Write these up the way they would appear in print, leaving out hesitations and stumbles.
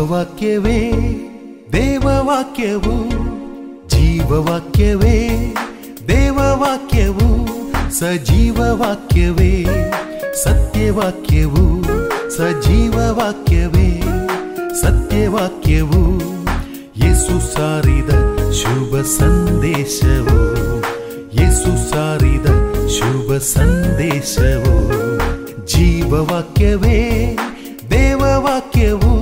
ಜೀವವಾಕ್ಯವೇ ದೇವವಾಕ್ಯವು, ಜೀವವಾಕ್ಯವೇ ದೇವವಾಕ್ಯವು, ಸಜೀವವಾಕ್ಯವೇ ಸತ್ಯವಾಕ್ಯವು, ಸಜೀವವಾಕ್ಯವೇ ಸತ್ಯವಾಕ್ಯವು, ಯೇಸು ಸಾರಿದ ಶುಭ ಸಂದೇಶವು, ಯೇಸು ಸಾರಿದ ಶುಭ ಸಂದೇಶವು. ಜೀವವಾಕ್ಯವೇ ದೇವವಾಕ್ಯವು,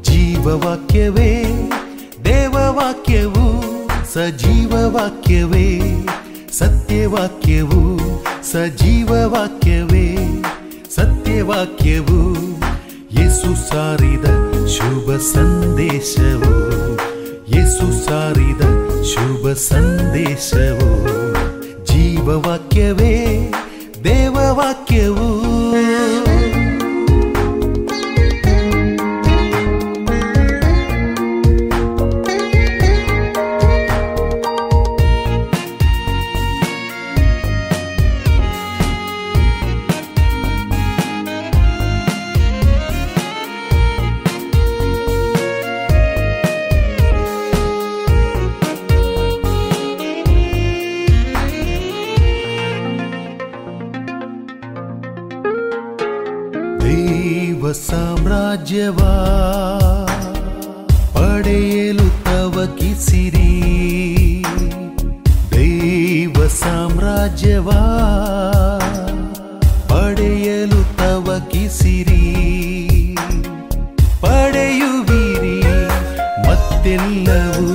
ಜೀವವಾಕ್ಯವೇ ದೇವವಾಕ್ಯವು, ಸಜೀವವಾಕ್ಯವೇ ಸತ್ಯವಾಕ್ಯವು, ಸಜೀವವಾಕ್ಯವೇ ಸತ್ಯವಾಕ್ಯವು, ಯೇಸು ಸಾರಿದ ಶುಭ ಸಂದೇಶವು, ಯೇಸು ಸಾರಿದ ಶುಭ ಸಂದೇಶವು. ಜೀವವಾಕ್ಯವೇ ದೇವವಾಕ್ಯವು. ಸಾಮ್ರಾಜ್ಯವಾ ಪಡೆಯಲು ತವಕಿಸಿರಿ, ದೈವ ಸಾಮ್ರಾಜ್ಯವಾ ಪಡೆಯಲು ತವಕಿಸಿರಿ, ಪಡೆಯುವಿರಿ ಮತ್ತೆಲ್ಲವೂ,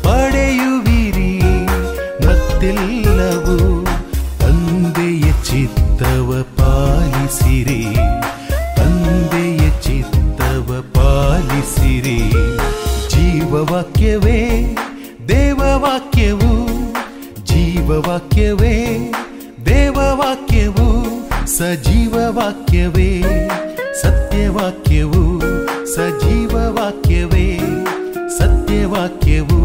ಪಡೆಯುವಿರಿ ಮತ್ತೆಲ್ಲವೂ, ತಂದೆಯ ಚಿತ್ತವ ಪಾಲಿಸಿರಿ, ತಂದೆಯ ಚಿತ್ತವ ಪಾಲಿಸಿರಿ. ಜೀವವಾಕ್ಯವೇ ದೇವವಾಕ್ಯವು, ಜೀವವಾಕ್ಯವೇ ದೇವವಾಕ್ಯವು, ಸಜೀವವಾಕ್ಯವೇ ಸತ್ಯವಾಕ್ಯವು, ಸಜೀವವಾಕ್ಯವೇ ಸತ್ಯವಾಕ್ಯವು,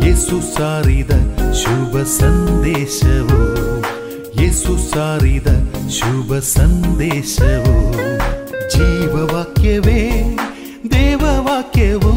ಯೇಸು ಸಾರಿದ ಶುಭ ಸಂದೇಶವು, ಯೇಸು ಸಾರಿದ ಶುಭ ಸಂದೇಶವು. ಜೀವವಾಕ್ಯವೇ ದೇವವಾಕ್ಯವು.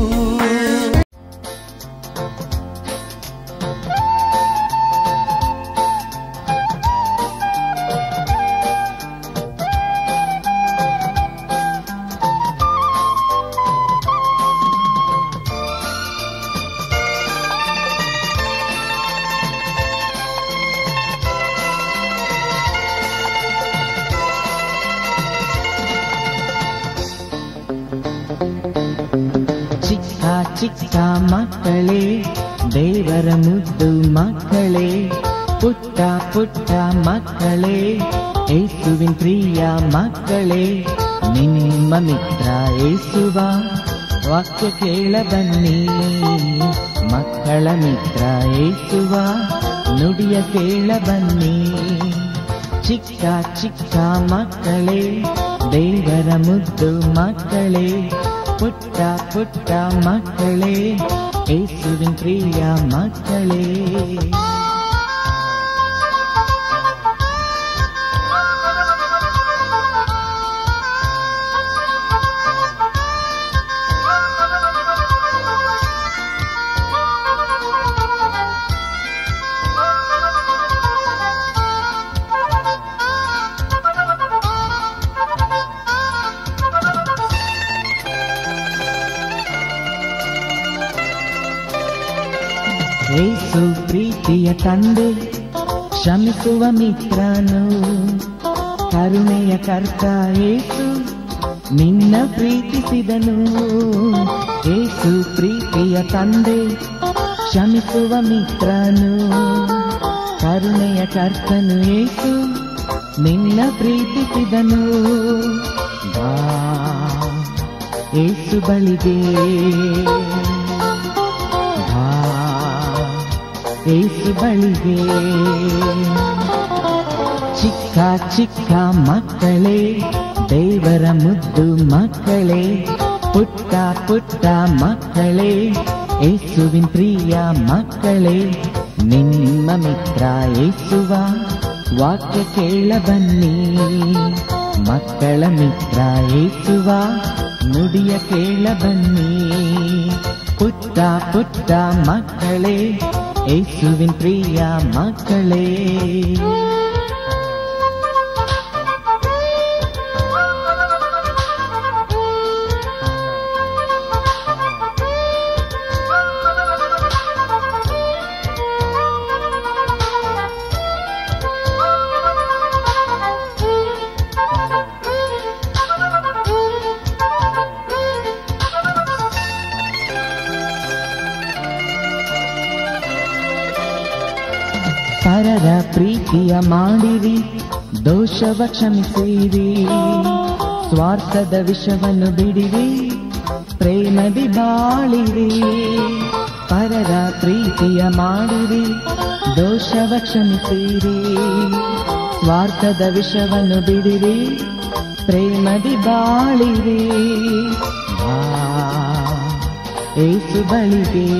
ಚಿಕ್ಕ ಮಕ್ಕಳೇ, ದೇವರ ಮುದ್ದು ಮಕ್ಕಳೇ, ಪುಟ್ಟ ಪುಟ್ಟ ಮಕ್ಕಳೇ, ಯೇಸುವಿನ ಪ್ರಿಯ ಮಕ್ಕಳೇ, ನಿಮ್ಮ ಮಿತ್ರ ಯೇಸುವ ವಾಕ್ಯ ಕೇಳ ಬನ್ನಿ. ಮಕ್ಕಳ ಮಿತ್ರ ಯೇಸುವ ನುಡಿಯ ಕೇಳ ಬನ್ನಿ. ಚಿಕ್ಕ ಚಿಕ್ಕ ಮಕ್ಕಳೇ, ದೇವರ ಮುದ್ದು ಮಕ್ಕಳೇ, ಪುಟ್ಟ ಪುಟ್ಟ ಮಕ್ಕಳೇ, ಯೇಸುವಿನ ಪ್ರಿಯ ಮಕ್ಕಳೇ. ಯೇಸು ಪ್ರೀತಿಯ ತಂದೆ, ಕ್ಷಮಿಸುವ ಮಿತ್ರನು, ಕರುಣೆಯ ಕರ್ತ ಯೇಸು ನಿನ್ನ ಪ್ರೀತಿಸಿದನು. ಯೇಸು ಪ್ರೀತಿಯ ತಂದೆ, ಕ್ಷಮಿಸುವ ಮಿತ್ರನು, ಕರುಣೆಯ ಕರ್ತನು ಯೇಸು ನಿನ್ನ ಪ್ರೀತಿಸಿದನು. ಬಾ ಯೇಸು ಬಳಿಗೆ, ಯೇಸು ಬಳಿಗೆ. ಚಿಕ್ಕ ಚಿಕ್ಕ ಮಕ್ಕಳೇ, ದೇವರ ಮುದ್ದು ಮಕ್ಕಳೇ, ಪುಟ್ಟ ಪುಟ್ಟ ಮಕ್ಕಳೇ, ಯೇಸುವಿನ ಪ್ರಿಯ ಮಕ್ಕಳೇ, ನಿಮ್ಮ ಮಿತ್ರ ಯೇಸುವ ವಾಕ್ಯ ಕೇಳ ಬನ್ನಿ. ಮಕ್ಕಳ ಮಿತ್ರ ಯೇಸುವ ನುಡಿಯ ಕೇಳ ಬನ್ನಿ. ಪುಟ್ಟ ಪುಟ್ಟ ಮಕ್ಕಳೇ, ಯೇಸುವಿನ ಪ್ರಿಯ ಮಕ್ಕಳೇ. ಪರರ ಪ್ರೀತಿಯ ಮಾಡಿರಿ, ದೋಷವ ಕ್ಷಮಿಸಿರಿ. ಸ್ವಾರ್ಥದ ವಿಷವನ್ನು ಬಿಡಿರಿ, ಪ್ರೇಮದಿ ಬಾಳಿರಿ. ಪರರ ಪ್ರೀತಿಯ ಮಾಡಿರಿ, ದೋಷವ ಕ್ಷಮಿಸಿರಿ. ಸ್ವಾರ್ಥದ ವಿಷವನ್ನು ಬಿಡಿರಿ, ಪ್ರೇಮದಿ ಬಾಳಿರಿ. ಬಾ ಯೇಸು ಬಳಿಗೆ,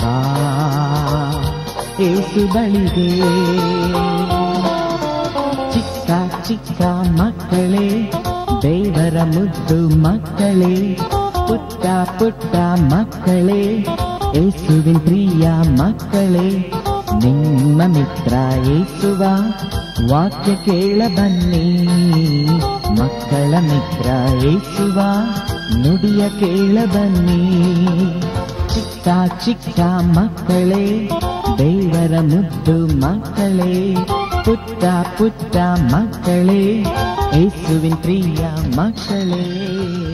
ಬಾ ಯೇಸು ಬಳಿಗೆ. ಚಿಕ್ಕ ಚಿಕ್ಕ ಮಕ್ಕಳೇ, ದೇವರ ಮುದ್ದು ಮಕ್ಕಳೇ. ಪುಟ್ಟ ಪುಟ್ಟ ಮಕ್ಕಳೇ, ಯೇಸುವಿನ ಪ್ರಿಯ ಮಕ್ಕಳೇ. ನಿಮ್ಮ ಮಿತ್ರ ಯೇಸುವ ವಾಕ್ಯ ಕೇಳ ಬನ್ನಿ. ಮಕ್ಕಳ ಮಿತ್ರ ಯೇಸುವ ನುಡಿಯ ಕೇಳ ಬನ್ನಿ. ಚಿಕ್ಕ ಚಿಕ್ಕ ಮಕ್ಕಳೇ, ದೇವರ ಮುದ್ದು ಮಕ್ಕಳೇ. ಪುಟ್ಟ ಪುಟ್ಟ ಮಕ್ಕಳೇ, ಯೇಸುವಿನ ಪ್ರಿಯ ಮಕ್ಕಳೇ.